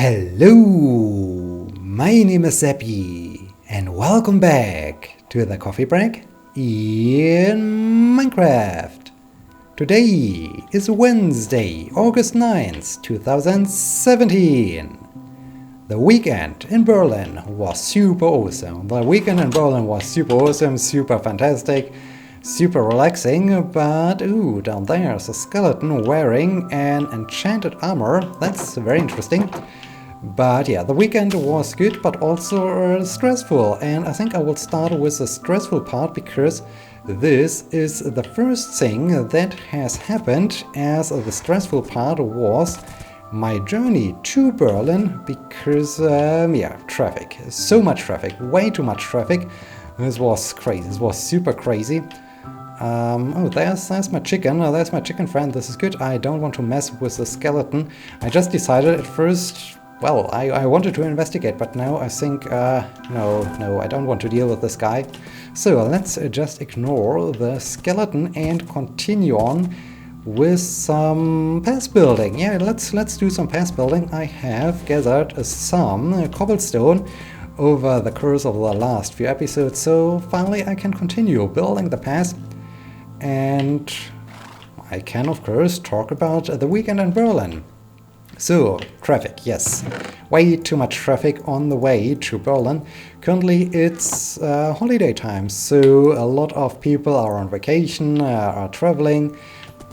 Hello, my name is Sebbi, and welcome back to the coffee break in Minecraft. Today is Wednesday, August 9th, 2017. The weekend in Berlin was super awesome. Super fantastic, super relaxing, but ooh, down there's a skeleton wearing an enchanted armor. That's very interesting. But yeah, the weekend was good, but also stressful, and I think I will start with the stressful part because this is the first thing that has happened, as the stressful part was my journey to Berlin because, yeah, traffic. So much traffic, way too much traffic. This was crazy, this was super crazy. Oh, there's my chicken. There's my chicken friend. This is good. I don't want to mess with the skeleton. I just decided at first, well, I wanted to investigate, but now I think, no, I don't want to deal with this guy. So let's just ignore the skeleton and continue on with some path building. Yeah, let's do some path building. I have gathered some cobblestone over the course of the last few episodes, so finally I can continue building the path. And I can, of course, talk about the weekend in Berlin. So, traffic, yes. Way too much traffic on the way to Berlin. Currently it's holiday time, so a lot of people are on vacation, are traveling.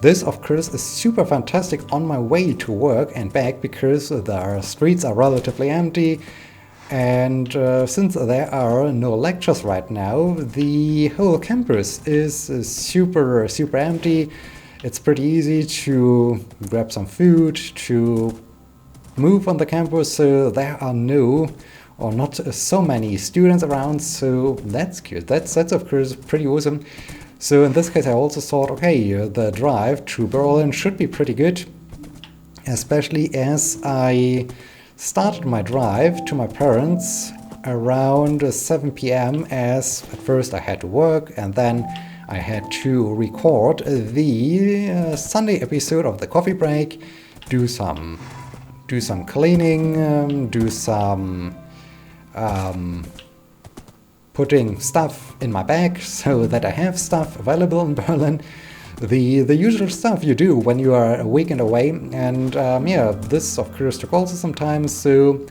This, of course, is super fantastic on my way to work and back because the streets are relatively empty. And since there are no lectures right now, the whole campus is super empty. It's pretty easy to grab some food, to move on the campus, so there are no or not so many students around, so that's good. That's of course pretty awesome. So in this case I also thought, okay, the drive to Berlin should be pretty good, especially as I started my drive to my parents around 7 p.m. as at first I had to work and then I had to record the Sunday episode of the coffee break, do some cleaning, do some putting stuff in my bag so that I have stuff available in Berlin. The usual stuff you do when you are a weekend away, and yeah, this of course took also some time, so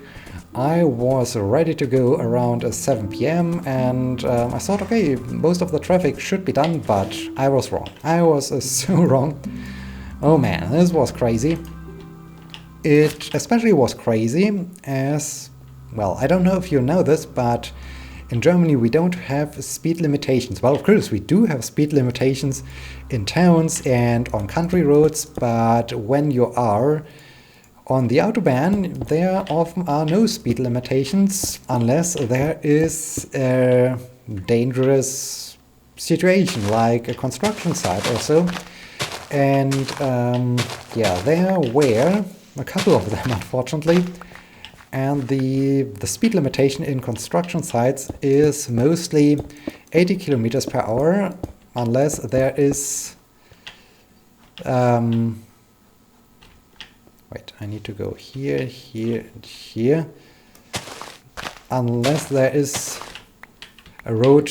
I was ready to go around 7 p.m. and I thought, okay, most of the traffic should be done, but I was wrong. I was so wrong. Oh man, this was crazy. It especially was crazy as, well, I don't know if you know this, but in Germany we don't have speed limitations. Well, of course we do have speed limitations in towns and on country roads, but when you are on the Autobahn there often are no speed limitations unless there is a dangerous situation like a construction site or so. And yeah, there were a couple of them unfortunately. And the speed limitation in construction sites is mostly 80 kilometers per hour, unless there is... wait, I need to go here, here, and here. Unless there is a road,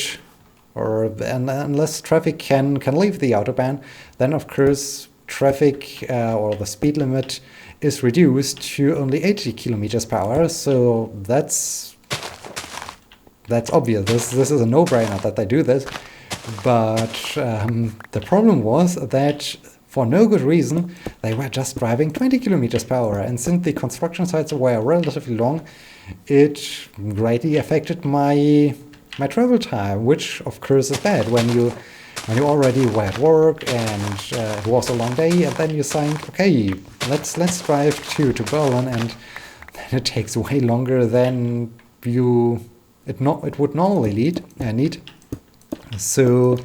or unless traffic can leave the Autobahn, then of course traffic or the speed limit is reduced to only 80 kilometers per hour, so that's obvious. This is a no-brainer that they do this. But the problem was that for no good reason they were just driving 20 kilometers per hour, and since the construction sites were relatively long, it greatly affected my travel time, which of course is bad when you already were at work and it was a long day, and then you think, okay, let's drive to Berlin, and then it takes way longer than it would normally need. So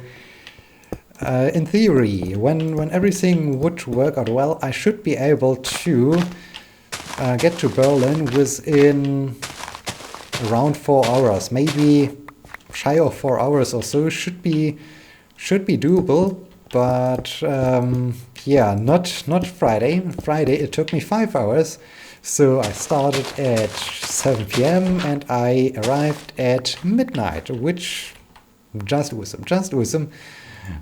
in theory, when everything would work out well, I should be able to get to Berlin within around 4 hours, maybe shy of 4 hours or so. Should be doable, but yeah, not Friday. Friday it took me 5 hours. So I started at 7 p.m. and I arrived at midnight, which just awesome, just awesome.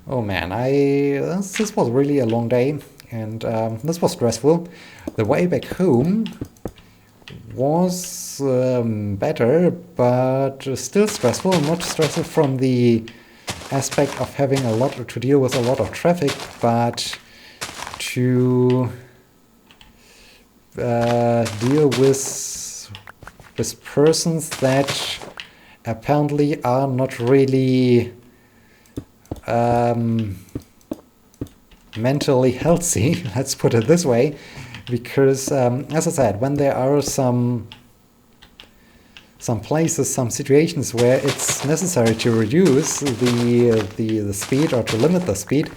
Oh man, this was really a long day, and this was stressful. The way back home was better, but still stressful. Not stressful from the aspect of having a lot to deal with, a lot of traffic, but to deal with persons that apparently are not really mentally healthy, let's put it this way, because as I said, when there are some places, some situations where it's necessary to reduce the speed or to limit the speed,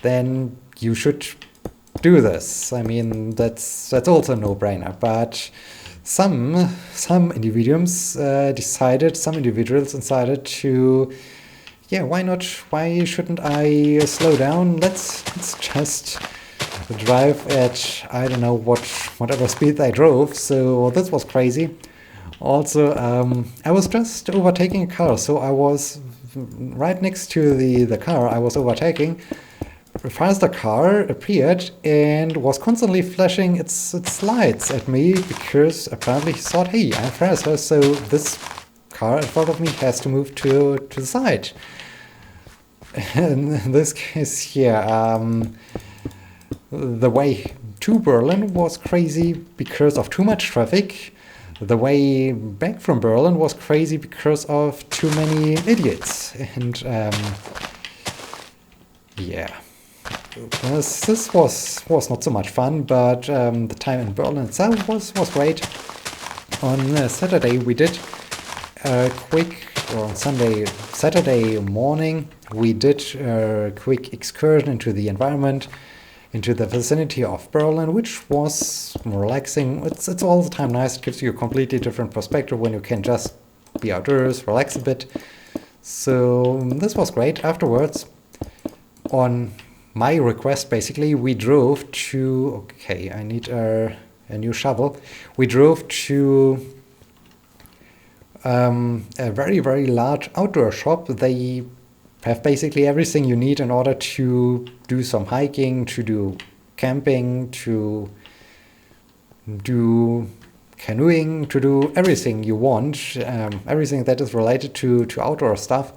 then you should do this. I mean, that's also a no-brainer. But some individuals decided to, yeah, why not? Why shouldn't I slow down? Let's just drive at, I don't know, whatever speed I drove. So this was crazy. Also, I was just overtaking a car, so I was right next to the car I was overtaking. A faster car appeared and was constantly flashing its lights at me because apparently he thought, hey, I'm faster, so this car in front of me has to move to the side. In this case, yeah, the way to Berlin was crazy because of too much traffic. The way back from Berlin was crazy because of too many idiots. And yeah, this was not so much fun, but the time in Berlin itself was great. On Saturday we did a quick, or on Saturday morning, we did a quick excursion into the environment, into the vicinity of Berlin, which was relaxing. It's all the time nice. It gives you a completely different perspective when you can just be outdoors, relax a bit. So this was great. Afterwards, on my request, basically, we drove to, okay, I need a new shovel. We drove to a very, very large outdoor shop. They have basically everything you need in order to do some hiking, to do camping, to do canoeing, to do everything you want, everything that is related to outdoor stuff.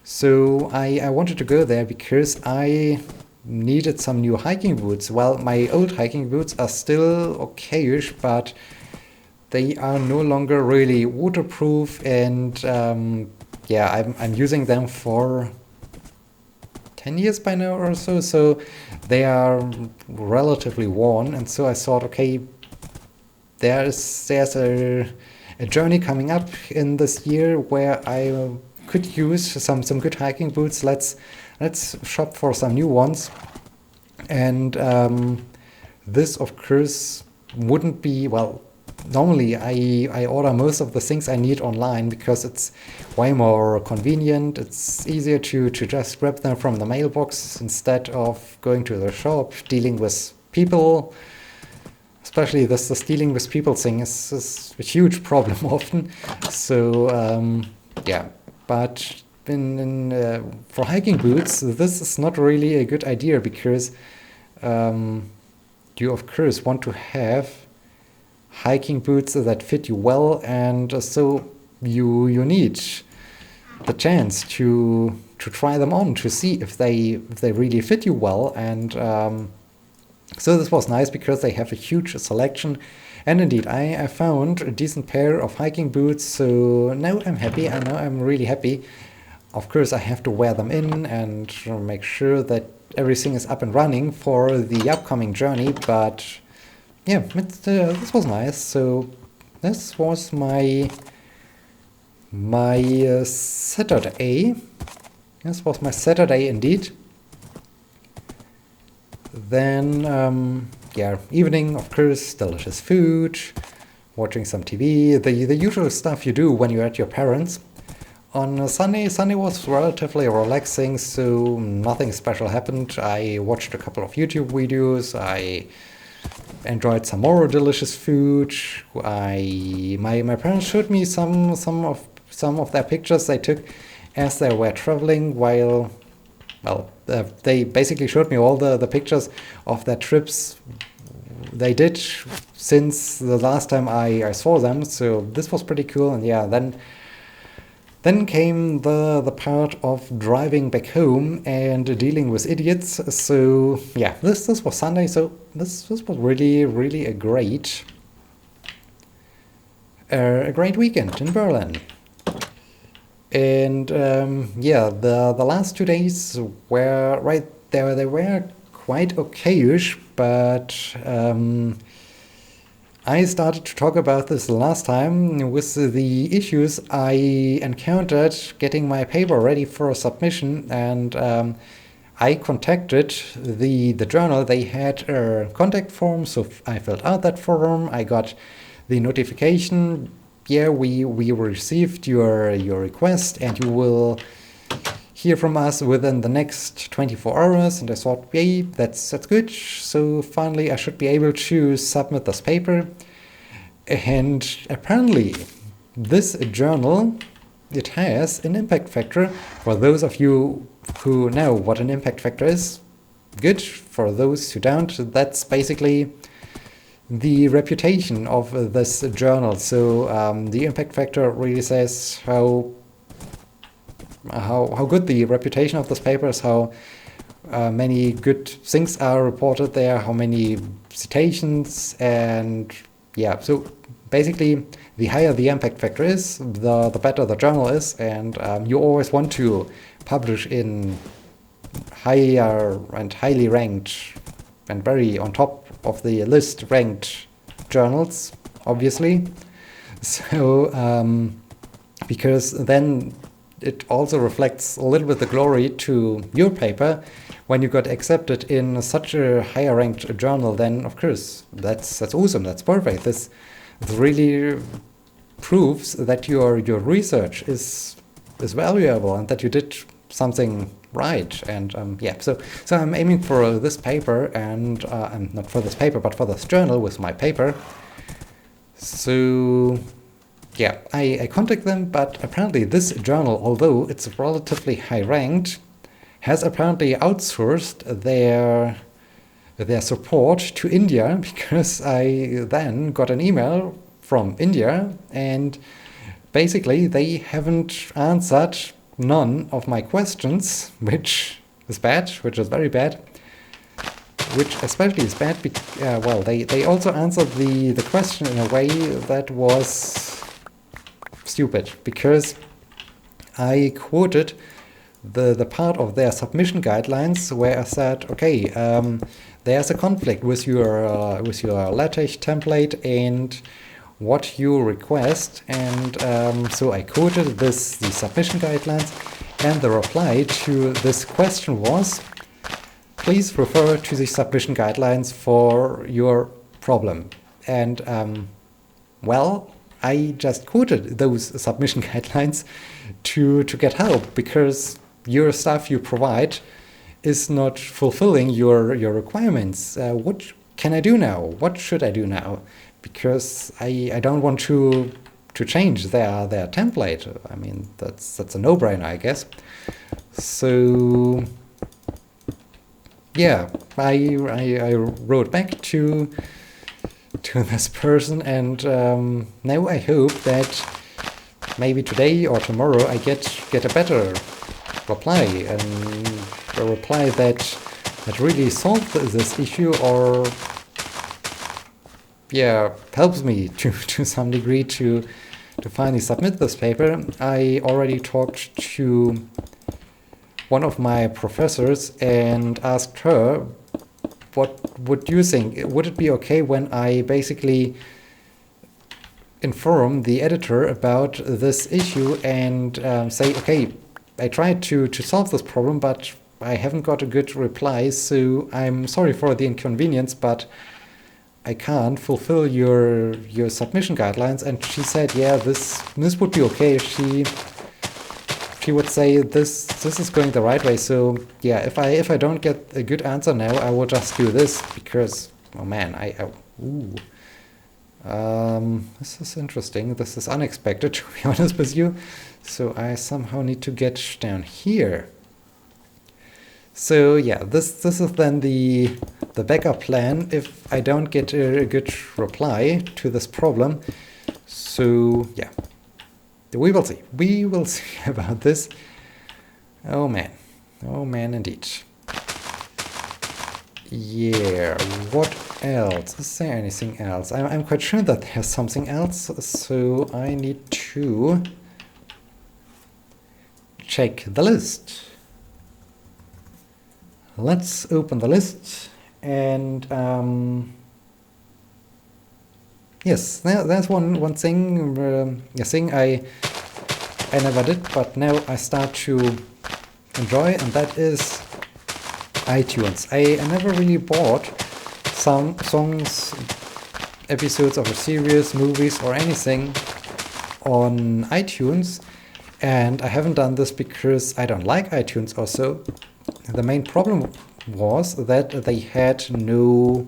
So I wanted to go there because I needed some new hiking boots. Well, my old hiking boots are still okayish, but they are no longer really waterproof, and yeah, I'm using them for 10 years by now or so, so they are relatively worn, and so I thought, okay, there's a journey coming up in this year where I could use some good hiking boots. Let's shop for some new ones, and this of course wouldn't be, well, normally I order most of the things I need online because it's way more convenient. It's easier to just grab them from the mailbox instead of going to the shop, dealing with people. Especially this dealing with people thing is a huge problem often. So yeah, but for hiking boots, this is not really a good idea because you of course want to have hiking boots that fit you well, and so you need the chance to try them on to see if they really fit you well. And so this was nice because they have a huge selection, and indeed I found a decent pair of hiking boots. So now I'm happy. I know I'm really happy. Of course I have to wear them in and make sure that everything is up and running for the upcoming journey, but yeah, this was nice. So this was my Saturday. This was my Saturday indeed. Then yeah, evening, of course, delicious food, watching some TV, the usual stuff you do when you're at your parents'. On Sunday was relatively relaxing, so nothing special happened. I watched a couple of YouTube videos. I enjoyed some more delicious food. My parents showed me some of their pictures they took as they were traveling while, well, they basically showed me all the pictures of their trips they did since the last time I saw them. So this was pretty cool. And yeah, then came the part of driving back home and dealing with idiots. So yeah, this was Sunday. So this was really a great weekend in Berlin. And yeah, the last 2 days were right there. They were quite okayish, but I started to talk about this last time with the issues I encountered getting my paper ready for submission, and I contacted the journal. They had a contact form, so I filled out that form. I got the notification. Yeah, we received your request, and you will hear from us within the next 24 hours. And I thought, yay, that's good. So finally I should be able to submit this paper. And apparently this journal, it has an impact factor. For those of you who know what an impact factor is, good. For those who don't, that's basically the reputation of this journal. So the impact factor really says how good the reputation of this paper is, how many good things are reported there, how many citations, and yeah, so basically the higher the impact factor is, the better the journal is, and you always want to publish in higher and highly ranked and very on top of the list ranked journals, obviously. So because then it also reflects a little bit the glory to your paper. When you got accepted in such a higher ranked journal, then of course that's awesome, that's perfect. This really proves that your research is valuable and that you did something right. And yeah, so I'm aiming for this paper, and not for this paper but for this journal with my paper. So yeah, I contact them, but apparently this journal, although it's relatively high ranked, has apparently outsourced their support to India, because I then got an email from India, and basically they haven't answered none of my questions, which is bad, which is very bad. Which especially is bad because, well, they also answered the question in a way that was stupid, because I quoted the part of their submission guidelines where I said, okay, there's a conflict with your LaTeX template and what you request, and so I quoted the submission guidelines, and the reply to this question was, please refer to the submission guidelines for your problem. And well, I just quoted those submission guidelines to get help, because your stuff you provide is not fulfilling your requirements. What can I do now? What should I do now? Because I don't want to change their template. I mean, that's a no-brainer, I guess. So yeah, I wrote back to this person, and now I hope that maybe today or tomorrow I get a better reply, and a reply that really solves this issue, or yeah, helps me to some degree to finally submit this paper. I already talked to one of my professors and asked her, what would you think? Would it be okay when I basically inform the editor about this issue and say, okay, I tried to solve this problem, but I haven't got a good reply, so I'm sorry for the inconvenience, but I can't fulfill your submission guidelines. And she said, yeah, this would be okay. she would say this is going the right way. So yeah, if I don't get a good answer now, I will just do this because, oh man, ooh. This is interesting. This is unexpected, to be honest with you. So I somehow need to get down here. So yeah, this is then the backup plan if I don't get a good reply to this problem. So yeah, we will see. We will see about this. Oh man indeed. Yeah, what else? Is there anything else? I'm quite sure that there's something else, so I need to check the list. Let's open the list, and yes, there's one thing, a thing I never did, but now I start to enjoy, and that is iTunes. I never really bought some songs, episodes of a series, movies, or anything on iTunes, and I haven't done this because I don't like iTunes also. The main problem was that they had no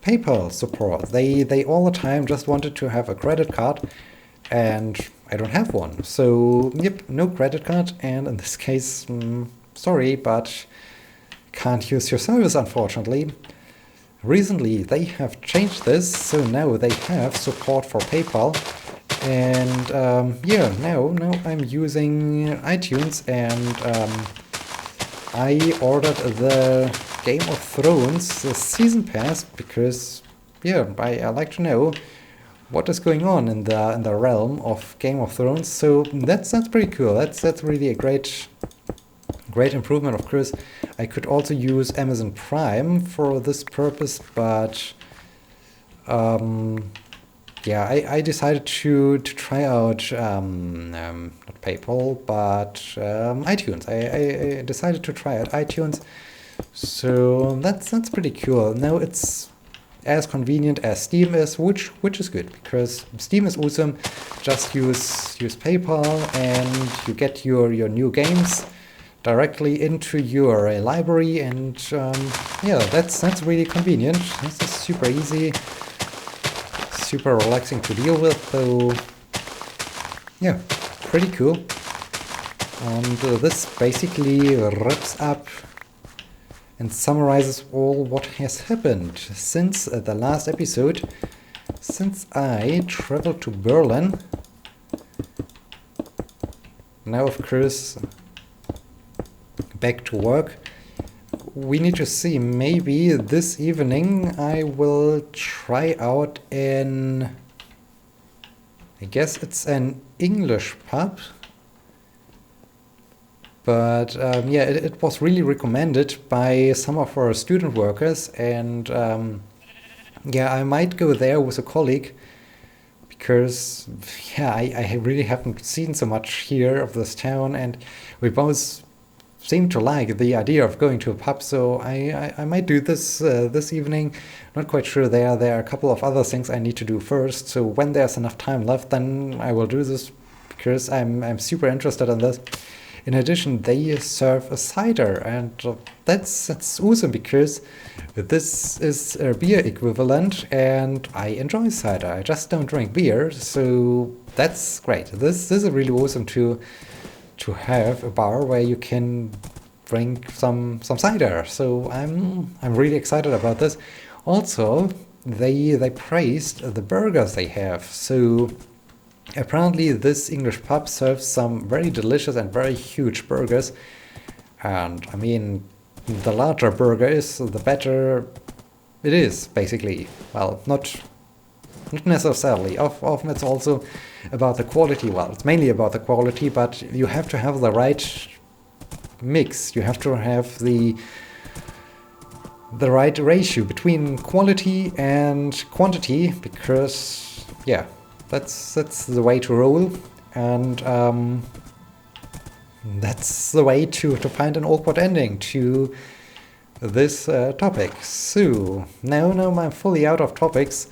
PayPal support. They all the time just wanted to have a credit card, and I don't have one. So yep, no credit card, and in this case, sorry, but can't use your service, unfortunately. Recently they have changed this, so now they have support for PayPal. And yeah, now I'm using iTunes, and I ordered the Game of Thrones season pass because yeah, I like to know what is going on in the realm of Game of Thrones. So that's pretty cool. That's really a great improvement. Of course, I could also use Amazon Prime for this purpose, but yeah, I decided to try out not PayPal, but iTunes. I decided to try out iTunes, so that's pretty cool. Now it's as convenient as Steam is, which is good because Steam is awesome. Just use PayPal and you get your new games directly into your library, and yeah, that's really convenient. This is super easy. Super relaxing to deal with, so yeah, pretty cool. And this basically wraps up and summarizes all what has happened since the last episode, since I traveled to Berlin. Now, of course, back to work. We need to see, maybe this evening I will try out I guess it's an English pub, but yeah, it was really recommended by some of our student workers, and yeah, I might go there with a colleague because yeah, I really haven't seen so much here of this town, and we both seem to like the idea of going to a pub, so I might do this this evening. Not quite sure. There are a couple of other things I need to do first, so when there's enough time left, then I will do this because I'm super interested in this. In addition, they serve a cider, and that's awesome because this is a beer equivalent, and I enjoy cider. I just don't drink beer, so that's great. This is really awesome to have a bar where you can drink some cider. So I'm really excited about this. Also, they praised the burgers they have. So apparently this English pub serves some very delicious and very huge burgers. And I mean, the larger burger is, the better it is, basically. Well, not necessarily. Often it's also about the quality. Well, it's mainly about the quality, but you have to have the right mix. You have to have the right ratio between quality and quantity, because yeah, that's the way to roll, and that's the way to find an awkward ending to this topic. So now I'm fully out of topics.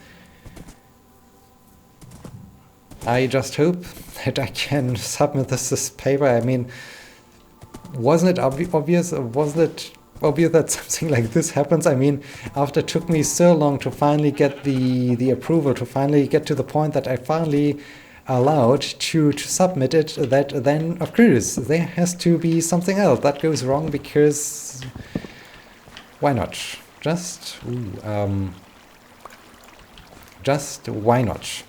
I just hope that I can submit this paper. I mean, wasn't it obvious? Wasn't it obvious that something like this happens? I mean, after it took me so long to finally get the approval, to finally get to the point that I finally allowed to submit it, that then of course there has to be something else that goes wrong, because why not? Just why not?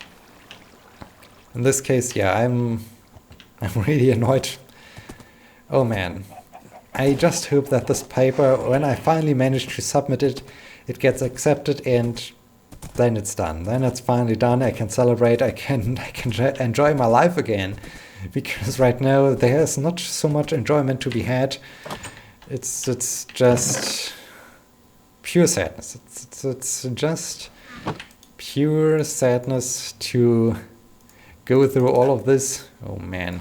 In this case, yeah, I'm really annoyed. Oh man. I just hope that this paper, when I finally manage to submit it, it gets accepted, and then it's done. Then it's finally done. I can celebrate. I can enjoy my life again, because right now there's not so much enjoyment to be had. It's just pure sadness. It's just pure sadness to go through all of this. Oh man.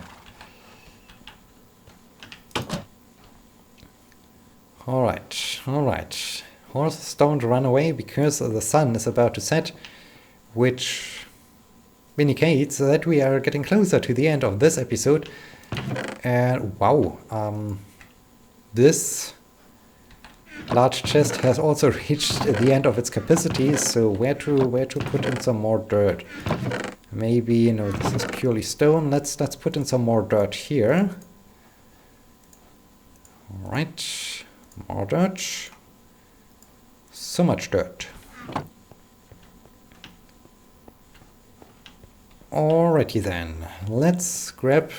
All right. Horses don't run away, because the sun is about to set, which indicates that we are getting closer to the end of this episode. And wow, this large chest has also reached the end of its capacity. So where to put in some more dirt? Maybe, no, this is purely stone. Let's put in some more dirt here. All right, more dirt. So much dirt. Alrighty then, let's grab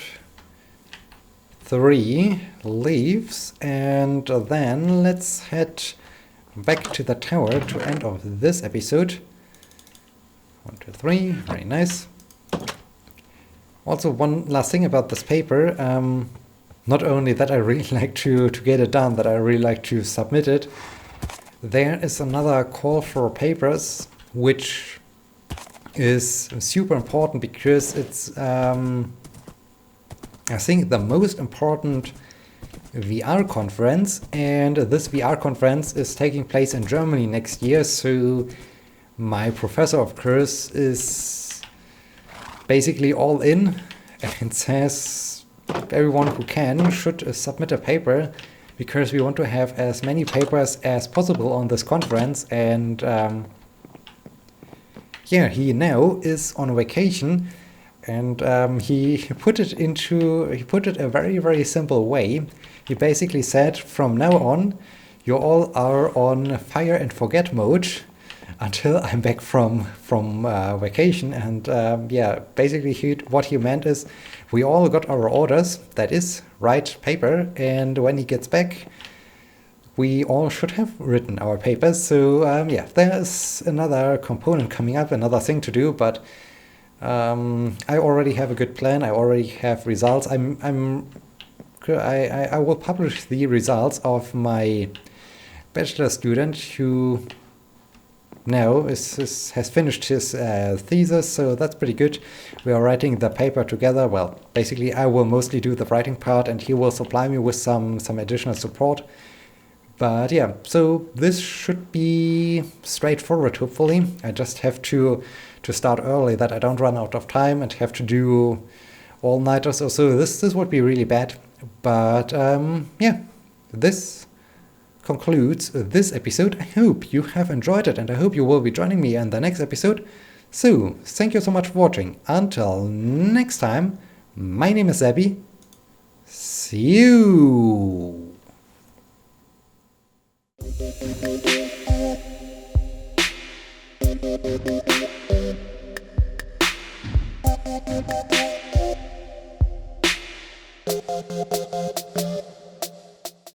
3 leaves, and then let's head back to the tower to end of this episode. 1, 2, 3, very nice. Also, one last thing about this paper. Not only that I really like to get it done, that I really like to submit it, there is another call for papers, which is super important, because it's, I think, the most important VR conference, and this VR conference is taking place in Germany next year, so my professor, of course, is basically all in and says everyone who can should submit a paper, because we want to have as many papers as possible on this conference. And yeah, he now is on vacation, and he put it a very, very simple way. He basically said, from now on, you all are on fire and forget mode until I'm back from vacation. And yeah, basically what he meant is, we all got our orders, that is, write paper, and when he gets back, we all should have written our papers. So yeah, there's another component coming up, another thing to do, but I already have a good plan. I already have results. I will publish the results of my bachelor student who now has finished his thesis, so that's pretty good. We are writing the paper together. Well, basically I will mostly do the writing part, and he will supply me with some additional support. But yeah, so this should be straightforward, hopefully. I just have to start early, that I don't run out of time and have to do all-nighters or so. This would be really bad. But yeah, this concludes this episode. I hope you have enjoyed it, and I hope you will be joining me in the next episode. So, thank you so much for watching. Until next time, my name is Sebbi. See you!